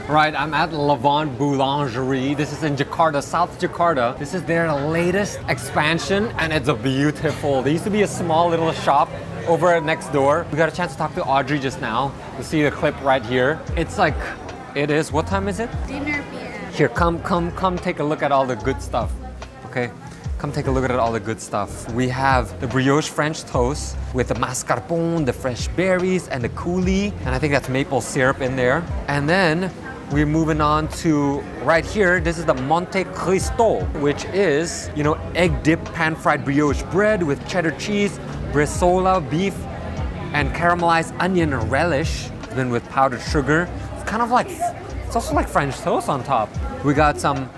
Right, I'm at Levant Boulangerie. This is in Jakarta, South Jakarta. This is their latest expansion and it's a beautiful. There used to be a small little shop over next door. We got a chance to talk to Audrey just now. You see the clip right here. It's like, it is, what time is it? Dinner PM. Here, come take a look at all the good stuff, okay? Come take a look at all the good stuff. We have the brioche French toast with the mascarpone, the fresh berries, and the coulis. And I think that's maple syrup in there. And then we're moving on to right here. This is the MONTE CRISTO, which is, you know, egg dip pan-fried brioche bread with cheddar cheese, bresaola beef, and caramelized onion relish, then with powdered sugar. It's kind of like, it's also like French toast on top. We got some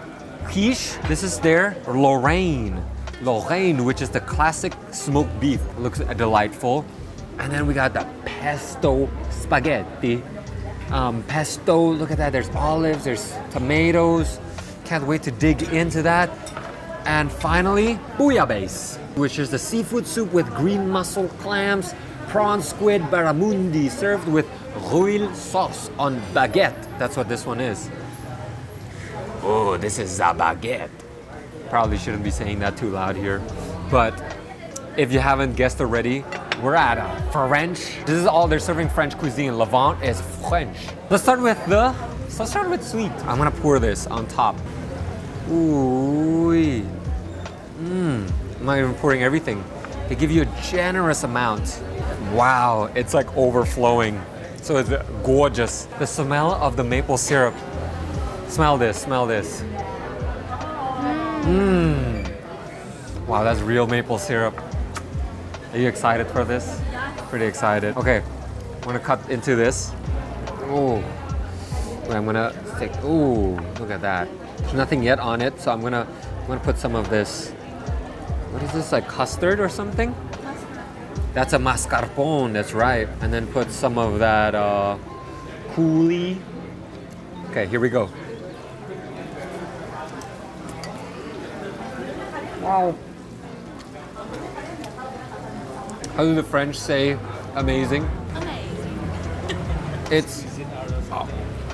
quiche. This is their LORRAINE. LORRAINE, which is the classic smoked beef. It looks delightful. And then we got the pesto spaghetti. Pesto, look at that. There's olives, there's tomatoes. Can't wait to dig into that. And finally, bouillabaisse, which is the seafood soup with green mussel clams, prawn squid barramundi served with rouille sauce on baguette. That's what this one is. Oh, this is a baguette. Probably shouldn't be saying that too loud here. But if you haven't guessed already, we're at a French. This is all they're serving French cuisine. Levant is French. Let's start with sweet. I'm gonna pour this on top. Ooh. I'm not even pouring everything. They give you a generous amount. Wow, it's like overflowing. So it's gorgeous. The smell of the maple syrup. Smell this. Wow, that's real maple syrup. Are you excited for this? Pretty excited. Okay, I'm gonna cut into this. Oh, I'm gonna take, ooh, look at that. There's nothing yet on it, so I'm gonna put some of this. What is this, like custard or something? That's a mascarpone, that's right. And then put some of that coulis. Okay, here we go. Wow. How do the French say amazing? Amazing. It's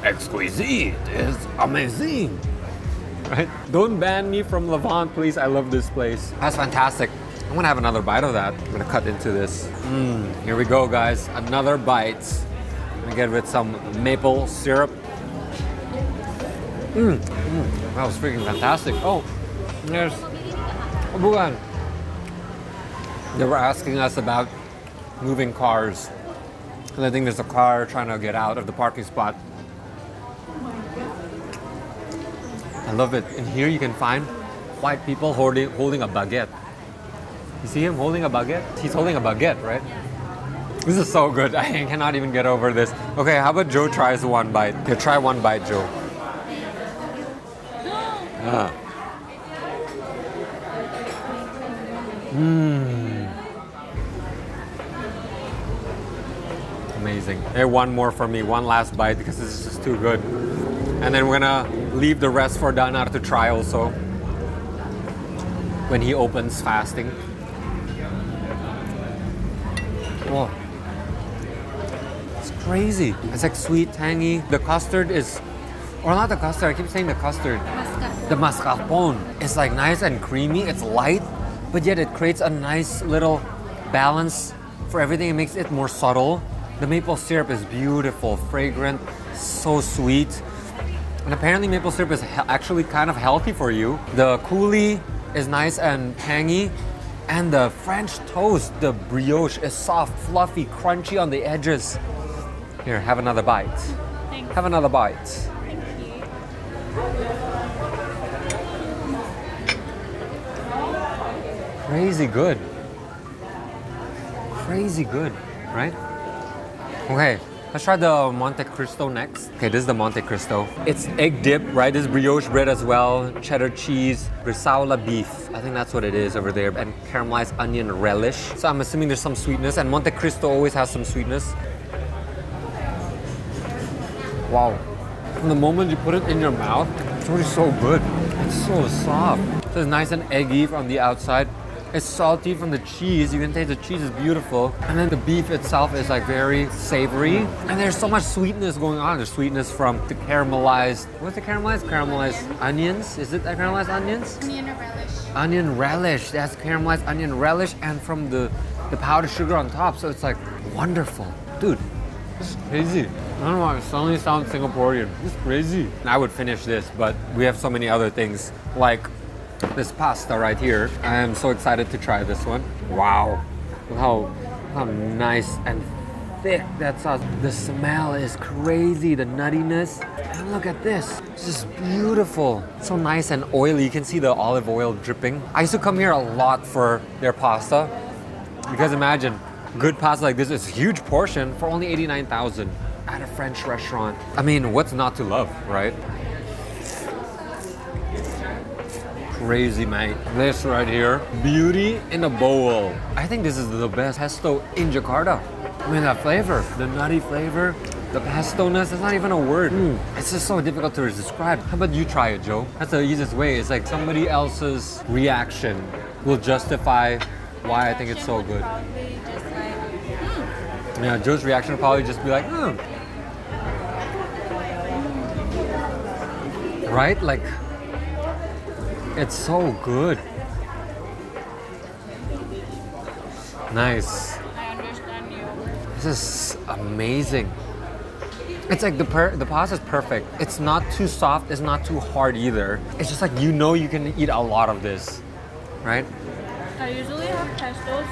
exquisite. It's amazing. Right? Don't ban me from Levant, please. I love this place. That's fantastic. I'm gonna have another bite of that. I'm gonna cut into this. Here we go, guys. Another bite. I'm gonna get with some maple syrup. That was freaking fantastic. Oh, there's bukan. They were asking us about moving cars. And I think there's a car trying to get out of the parking spot. I love it. In here you can find white people holding a baguette. You see him holding a baguette? He's holding a baguette, right? This is so good. I cannot even get over this. Okay, how about Joe tries one bite? Here, try one bite, Joe. Ah. Amazing. Hey, one more for me, one last bite because this is just too good. And then we're gonna leave the rest for Danar to try also when he opens fasting. Whoa. It's crazy. It's like sweet, tangy. The custard is, or not the custard, I keep saying the custard. The mascarpone. It's like nice and creamy, it's light, but yet it creates a nice little balance for everything. It makes it more subtle. The maple syrup is beautiful, fragrant, so sweet. And apparently maple syrup is actually kind of healthy for you. The coulis is nice and tangy. And the French toast, the brioche, is soft, fluffy, crunchy on the edges. Here, have another bite. Thanks. Have another bite. Thank you. Crazy good. Crazy good, right? Okay, let's try the Monte Cristo next. Okay, this is the Monte Cristo. It's egg dip, right? This is brioche bread as well, cheddar cheese, bresaola beef. I think that's what it is over there, and caramelized onion relish. So I'm assuming there's some sweetness, and Monte Cristo always has some sweetness. Wow. From the moment you put it in your mouth, it's already so good. It's so soft. So it's nice and eggy from the outside, It's salty from the cheese. You can taste the cheese is beautiful. And then the beef itself is like very savory. And there's so much sweetness going on. There's sweetness from the caramelized, what's the caramelized? Caramelized onions? Is it caramelized onions? Onion relish. Onion relish. That's caramelized onion relish and from the powdered sugar on top. So it's like wonderful. Dude, this is crazy. I don't know why it suddenly sounds Singaporean. This is crazy. I would finish this, but we have so many other things like this pasta right here. I am so excited to try this one. Wow. Look how nice and thick that sauce. The smell is crazy, the nuttiness. And look at this. It's just beautiful. So nice and oily. You can see the olive oil dripping. I used to come here a lot for their pasta. Because imagine, good pasta like this is a huge portion for only 89,000 at a French restaurant. I mean, what's not to love, right? Crazy, mate. This right here, beauty in a bowl. I think this is the best pesto in Jakarta. I mean, that flavor, the nutty flavor, the pesto-ness, it's not even a word. It's just so difficult to describe. How about you try it, Joe? That's the easiest way. It's like somebody else's reaction will justify why I think it's so good. Probably just like, Yeah, Joe's reaction will probably just be like, Right? Like, it's so good. Nice. I understand you. This is amazing. It's like the pasta is perfect. It's not too soft, it's not too hard either. It's just like you can eat a lot of this, right? I usually have pestos.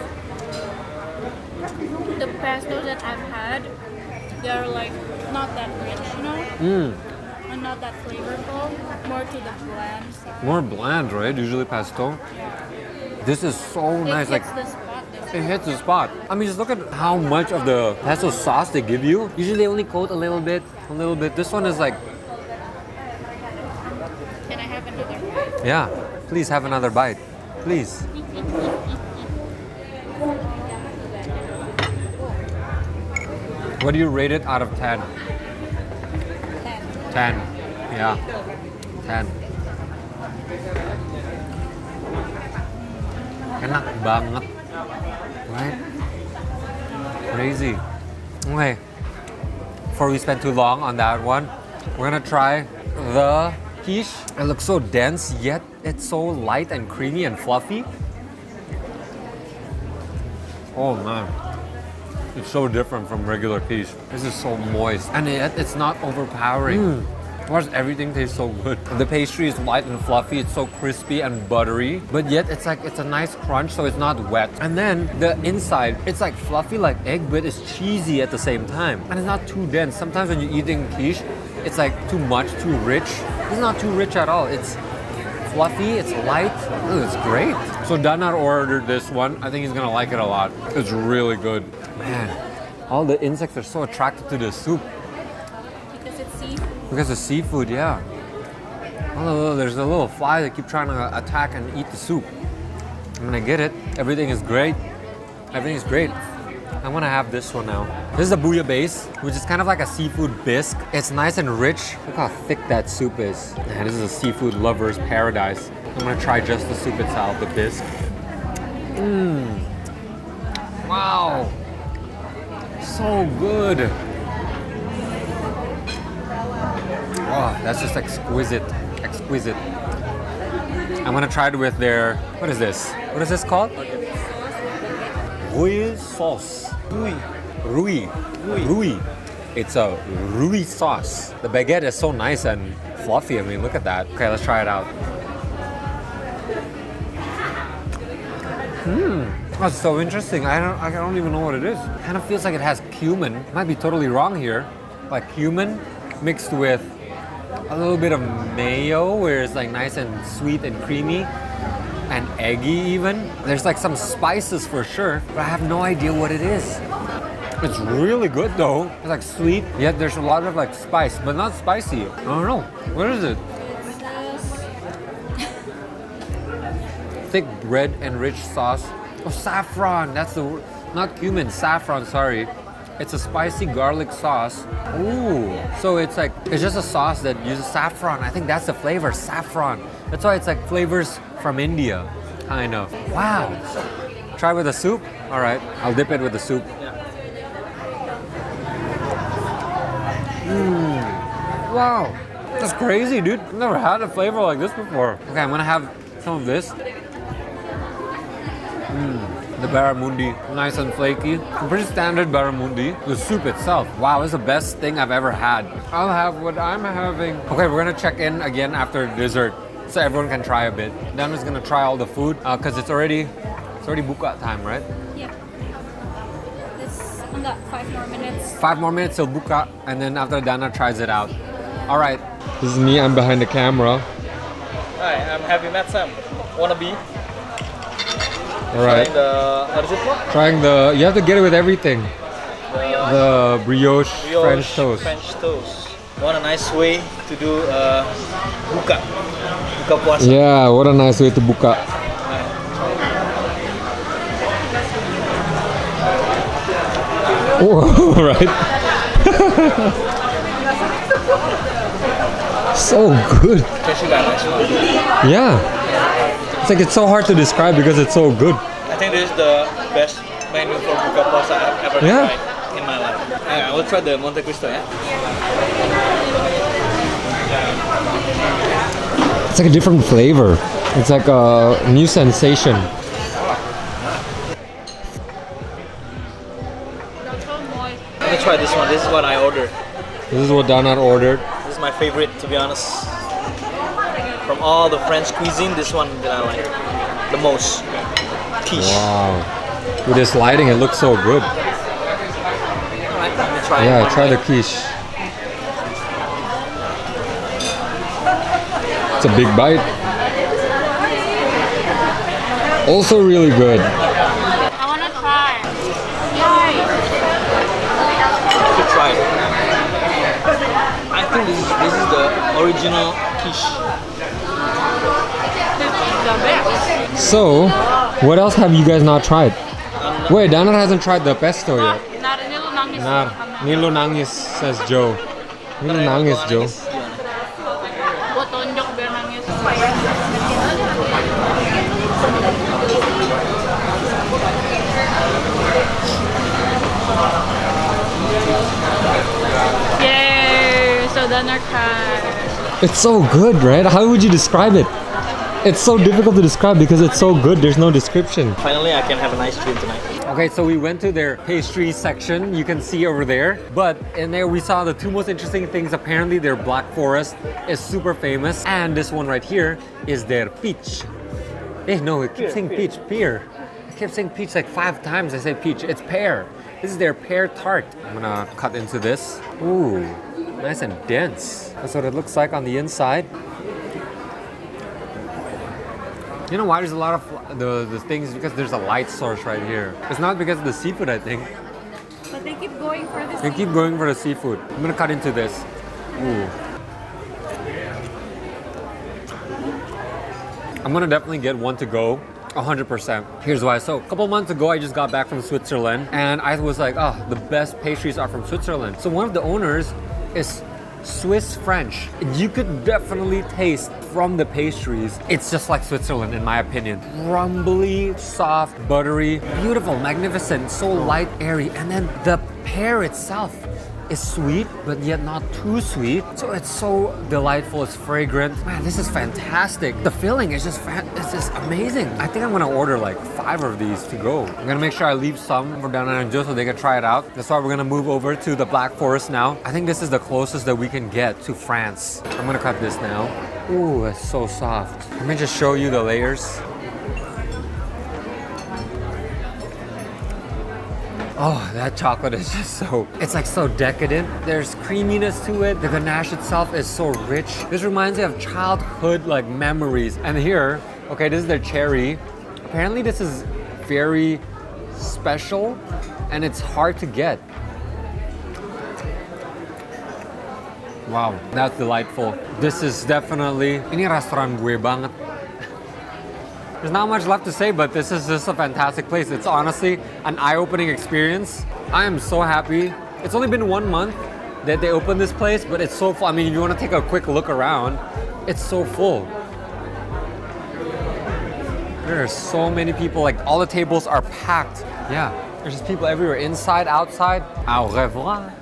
The pestos that I've had, they're like not that rich, you know? And not that flavorful. More to the bland side. More bland, right? Usually pesto. Yeah. This is so nice. It hits Like the spot. it hits the spot. I mean, just look at how much of the pesto sauce they give you. Usually they only coat a little bit. This one is like, Can I have another bite? yeah, please have another bite. Please. What do you rate it out of 10? 10. Yeah. 10. Enak banget. Right? Crazy. Okay. Before we spend too long on that one, we're gonna try the quiche. It looks so dense, yet it's so light and creamy and fluffy. Oh man. It's so different from regular quiche. This is so moist, and yet it's not overpowering. Whereas everything tastes so good. The pastry is light and fluffy. It's so crispy and buttery, but yet it's a nice crunch, so it's not wet. And then the inside, it's like fluffy like egg, but it's cheesy at the same time. And it's not too dense. Sometimes when you're eating quiche, it's like too much, too rich. It's not too rich at all. It's fluffy, it's light. Ooh, it's great. So Danar ordered this one. I think he's gonna like it a lot. It's really good. Man, all the insects are so attracted to the soup. Because it's seafood. Because of seafood, yeah. Oh, there's a little fly that keep trying to attack and eat the soup. I'm gonna get it. Everything is great. Everything is great. I want to have this one now. This is the bouillabaisse, which is kind of like a seafood bisque. It's nice and rich. Look how thick that soup is. Man, this is a seafood lover's paradise. I'm gonna try just the soup itself, the bisque. Wow. So good. Oh, that's just exquisite. Exquisite. I'm gonna try it with their, what is this? What is this called? Rui sauce. Rui. It's a Rui sauce. The baguette is so nice and fluffy. I mean, look at that. Okay, let's try it out. That's so interesting. I don't even know what it is. Kind of feels like it has cumin. Might be totally wrong here. Like cumin mixed with a little bit of mayo, where it's like nice and sweet and creamy and eggy even. There's like some spices for sure, but I have no idea what it is. It's really good though. It's like sweet, yet there's a lot of like spice, but not spicy. I don't know. What is it? Thick bread and rich sauce. Oh, saffron. That's the word. Not cumin, saffron, sorry. It's a spicy garlic sauce. Ooh. So it's just a sauce that uses saffron. I think that's the flavor, saffron. That's why it's like flavors from India. Kind of. Wow. Try with the soup? All right, I'll dip it with the soup. Wow, that's crazy, dude. I've never had a flavor like this before. Okay, I'm gonna have some of this. The barramundi, nice and flaky. Pretty standard barramundi. The soup itself, wow, it's the best thing I've ever had. I'll have what I'm having. Okay, we're gonna check in again after dessert so everyone can try a bit. Then we're gonna try all the food because it's already buka time, right? Yeah. It's on that 5 more minutes. 5 more minutes till buka, and then after Dana tries it out. All right, this is me. I'm behind the camera. Hi, I'm Happy Matt Sam. Wannabe. All right. Trying the, what is it called? Trying the, you have to get it with everything. The brioche French toast. French toast. What a nice way to do buka puasa. Yeah, what a nice way to buka. Whoa, right? So good. Yeah. It's like it's so hard to describe because it's so good. I think this is the best menu for buka puasa I've ever tried in my life. I will try the Monte Cristo, yeah? It's like a different flavor. It's like a new sensation. Let me try this one. This is what I ordered. This is what Dana ordered. This is my favorite, to be honest. From all the French cuisine, this one that I like the most. Quiche. Wow. With this lighting, it looks so good. Alright, let me try Yeah, one try the bite. quiche. It's a big bite. Also really good. I wanna try. You should try it. I think this is the original quiche. So, what else have you guys not tried? Wait, Dana hasn't tried the pesto yet. Nah, Nilo nangis, says Joe. Nilo nangis, Joe. Yay! So dinner time. It's so good, right? How would you describe it? It's so difficult to describe because it's so good. There's no description. Finally, I can have a nice treat tonight. Okay, so we went to their pastry section. You can see over there. But in there, we saw the two most interesting things. Apparently, their Black Forest is super famous. And this one right here is their peach. Eh, no, it keeps saying peach. Pear. I kept saying peach like 5 times. I say peach. It's pear. This is their pear tart. I'm gonna cut into this. Ooh, nice and dense. That's what it looks like on the inside. You know why there's a lot of the things? Because there's a light source right here. It's not because of the seafood, I think. But they keep going for this. They keep going for the seafood. I'm gonna cut into this. Ooh. I'm gonna definitely get one to go. 100%. Here's why. So a couple months ago, I just got back from Switzerland and I was like, oh, the best pastries are from Switzerland. So one of the owners is Swiss French. You could definitely taste from the pastries. It's just like Switzerland in my opinion. Crumbly, soft, buttery, beautiful, magnificent, so light, airy. And then the pear itself is sweet, but yet not too sweet. So it's so delightful, it's fragrant. Man, this is fantastic. The filling is just it's just amazing. I think I'm gonna order like 5 of these to go. I'm gonna make sure I leave some for Dana and Joe so they can try it out. That's why we're gonna move over to the Black Forest now. I think this is the closest that we can get to France. I'm gonna cut this now. Ooh, it's so soft. Let me just show you the layers. Oh, that chocolate is just so, it's like so decadent. There's creaminess to it. The ganache itself is so rich. This reminds me of childhood like memories. And here, okay, this is their cherry. Apparently this is very special and it's hard to get. Wow, that's delightful. This is definitely, ini restoran gue banget. There's not much left to say, but this is just a fantastic place. It's honestly an eye-opening experience. I am so happy. It's only been 1 month that they opened this place, but it's so full. I mean, if you want to take a quick look around, it's so full. There are so many people, like all the tables are packed. Yeah, there's just people everywhere, inside, outside. Au revoir.